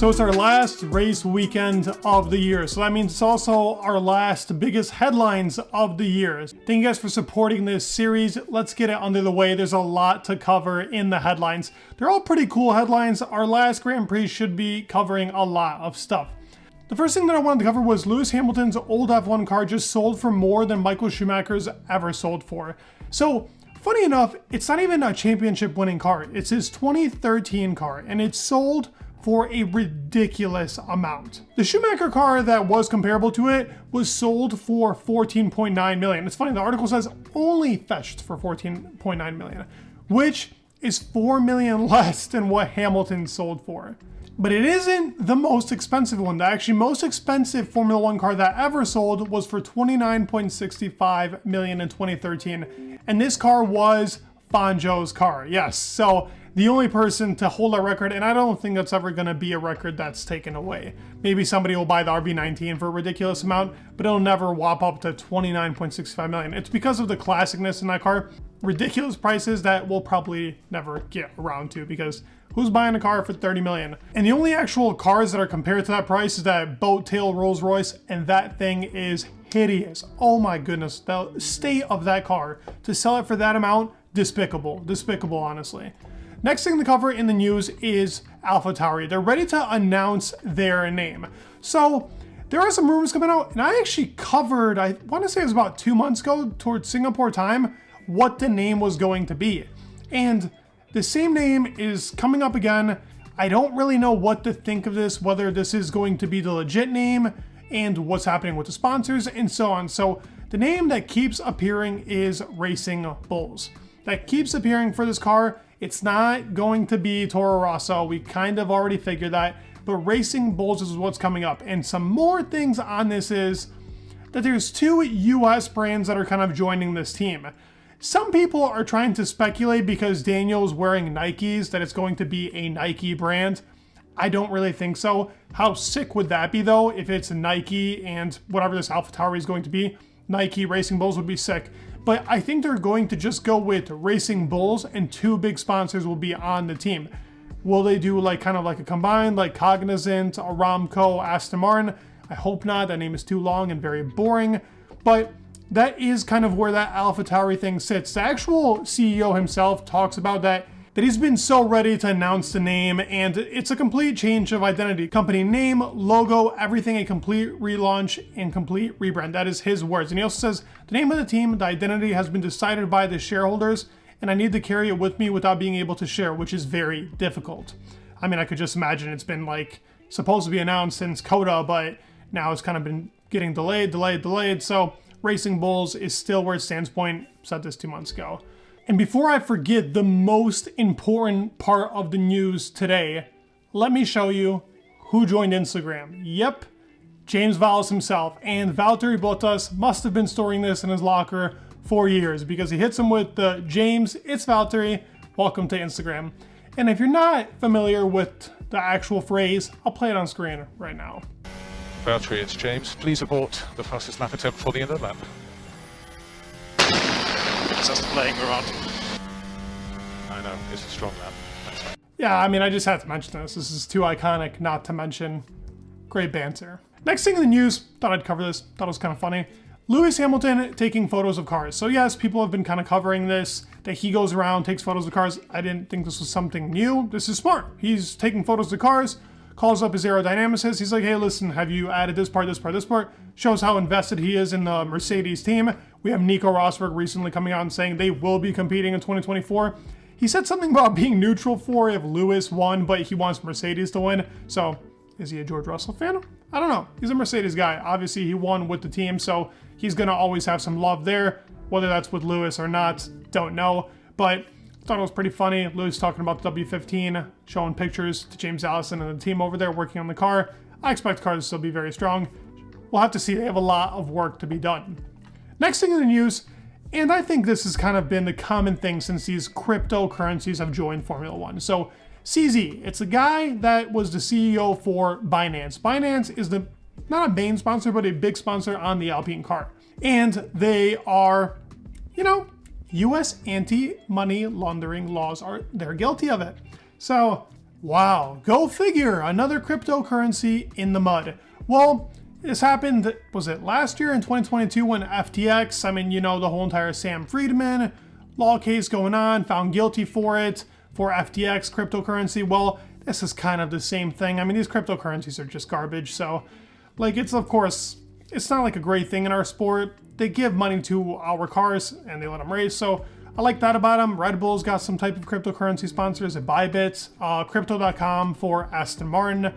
So it's our last race weekend of the year. So that means it's also our last biggest headlines of the year. Thank you guys for supporting this series. Let's get it under the way. There's a lot to cover in the headlines. They're all pretty cool headlines. Our last Grand Prix should be covering a lot of stuff. The first thing that I wanted to cover was Lewis Hamilton's old F1 car just sold for more than Michael Schumacher's ever sold for. So funny enough, it's not even a championship winning car. It's his 2013 car, and it's sold for a ridiculous amount. The Schumacher car that was comparable to it was sold for 14.9 million. It's funny, the article says only fetched for 14.9 million, which is 4 million less than what Hamilton sold for. But it isn't the most expensive one. The actually most expensive Formula One car that ever sold was for 29.65 million in 2013. And this car was Fangio's car. Yes, so the only person to hold that record, and I don't think that's ever going to be a record that's taken away. Maybe somebody will buy the RB19 for a ridiculous amount, but it'll never whop up to 29.65 million. It's because of the classicness in that car. Ridiculous prices that we'll probably never get around to, because who's buying a car for 30 million? And the only actual cars that are compared to that price is that boat tail Rolls Royce, and that thing is hideous. Oh my goodness, the state of that car, to sell it for that amount, despicable, honestly. Next thing to cover in the news is AlphaTauri. They're ready to announce their name. So there are some rumors coming out, and I actually covered, I want to say it was about 2 months ago, towards Singapore time, what the name was going to be. And the same name is coming up again. I don't really know what to think of this, whether this is going to be the legit name and what's happening with the sponsors and so on. So the name that keeps appearing is Racing Bulls. That keeps appearing for this car. It's not going to be Toro Rosso. We kind of already figured that, but Racing Bulls is what's coming up. And some more things on this is that there's 2 US brands that are kind of joining this team. Some people are trying to speculate because Daniel's wearing Nikes that it's going to be a Nike brand. I don't really think so. How sick would that be though if it's Nike and whatever this AlphaTauri is going to be? Nike Racing Bulls would be sick. But I think they're going to just go with Racing Bulls, and 2 big sponsors will be on the team. Will they do like kind of like a combined, like Cognizant, Aramco, Aston Martin? I hope not. That name is too long and very boring. But that is kind of where that AlphaTauri thing sits. The actual CEO himself talks about that he's been so ready to announce the name, and it's a complete change of identity. Company name, logo, everything, a complete relaunch and complete rebrand. That is his words. And he also says, the name of the team, the identity has been decided by the shareholders, and I need to carry it with me without being able to share, which is very difficult. I mean, I could just imagine it's been like supposed to be announced since COTA, but now it's kind of been getting delayed. So Racing Bulls is still where it stands. Point, said this 2 months ago. And before I forget the most important part of the news today, let me show you who joined Instagram. Yep, James Vallis himself. And Valtteri Bottas must have been storing this in his locker for years, because he hits him with the James, it's Valtteri, welcome to Instagram. And if you're not familiar with the actual phrase, I'll play it on screen right now. Valtteri, it's James. Please abort the fastest lap attempt for the end of the lap. Just playing around. I know, it's a strong lap. Thanks, man. Yeah, I mean, I just had to mention this. This is too iconic not to mention. Great banter. Next thing in the news, thought I'd cover this, thought it was kind of funny. Lewis Hamilton taking photos of cars. So yes, people have been kind of covering this, that he goes around, takes photos of cars. I didn't think this was something new. This is smart. He's taking photos of cars, calls up his aerodynamicist. He's like, hey, listen, have you added this part? Shows how invested he is in the Mercedes team. We have Nico Rosberg recently coming out and saying they will be competing in 2024. He said something about being neutral for if Lewis won, but he wants Mercedes to win. So is he a George Russell fan? I don't know. He's a Mercedes guy. Obviously, he won with the team, so he's going to always have some love there. Whether that's with Lewis or not, don't know. But I thought it was pretty funny. Lewis talking about the W15, showing pictures to James Allison and the team over there working on the car. I expect the car to still be very strong. We'll have to see. They have a lot of work to be done. Next thing in the news, and I think this has kind of been the common thing since these cryptocurrencies have joined Formula One. So CZ, it's a guy that was the CEO for Binance. Binance is not a main sponsor, but a big sponsor on the Alpine car. And they are, US anti-money laundering laws they're guilty of it. So Wow, go figure, another cryptocurrency in the mud. Well, this happened, was it last year in 2022 when FTX, I mean, you know, the whole entire Sam Friedman law case going on, found guilty for it, for FTX cryptocurrency. Well, this is kind of the same thing. I mean, these cryptocurrencies are just garbage. So, like, it's of course, it's not like a great thing in our sport. They give money to our cars and they let them race. So I like that about them. Red Bull's got some type of cryptocurrency sponsors at Bybit, Crypto.com for Aston Martin.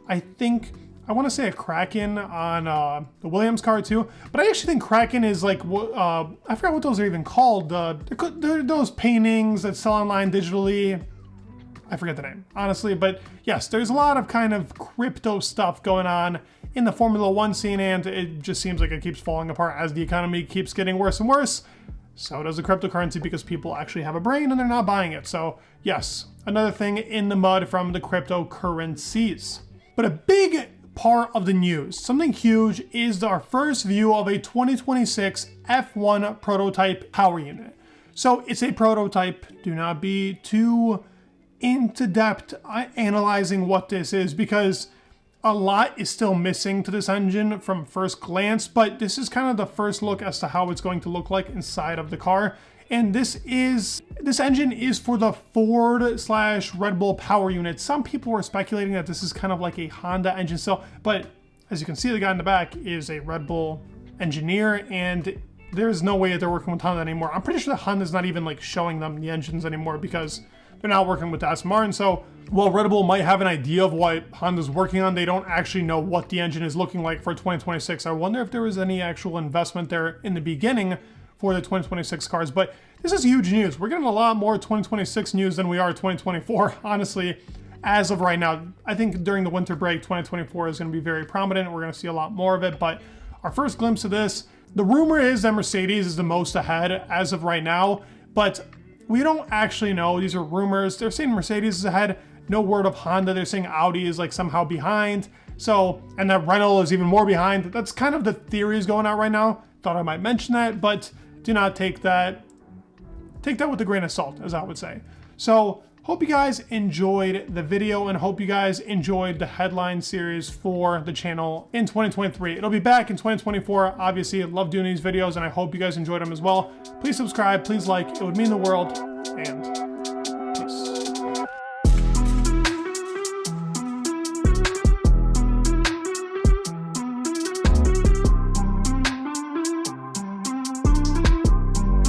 I want to say a Kraken on the Williams car too, but I actually think Kraken is like, I forgot what those are even called. They're those paintings that sell online digitally. I forget the name, honestly, but yes, there's a lot of kind of crypto stuff going on in the Formula One scene, and it just seems like it keeps falling apart as the economy keeps getting worse and worse. So does the cryptocurrency, because people actually have a brain and they're not buying it. So yes, another thing in the mud from the cryptocurrencies. But a big part of the news, something huge, is our first view of a 2026 F1 prototype power unit. So it's a prototype. Do not be too into depth analyzing what this is, because a lot is still missing to this engine from first glance, but this is kind of the first look as to how it's going to look like inside of the car. And this engine is for the Ford/Red Bull power unit. Some people were speculating that this is kind of like a Honda engine still, but as you can see, the guy in the back is a Red Bull engineer, and there's no way that they're working with Honda anymore. I'm pretty sure that Honda's not even like showing them the engines anymore because they're not working with Aston Martin. So while Red Bull might have an idea of what Honda's working on, they don't actually know what the engine is looking like for 2026. I wonder if there was any actual investment there in the beginning for the 2026 cars, but this is huge news. We're getting a lot more 2026 news than we are 2024, honestly, as of right now. I think during the winter break, 2024 is going to be very prominent. We're going to see a lot more of it, but our first glimpse of this, the rumor is that Mercedes is the most ahead as of right now, but we don't actually know. These are rumors. They're saying Mercedes is ahead. No word of Honda. They're saying Audi is like somehow behind. So, and that Renault is even more behind. That's kind of the theories going out right now. Thought I might mention that, but do not take that with a grain of salt, as I would say. So hope you guys enjoyed the video and hope you guys enjoyed the headline series for the channel in 2023. It'll be back in 2024. Obviously, I love doing these videos and I hope you guys enjoyed them as well. Please subscribe, please like, it would mean the world, and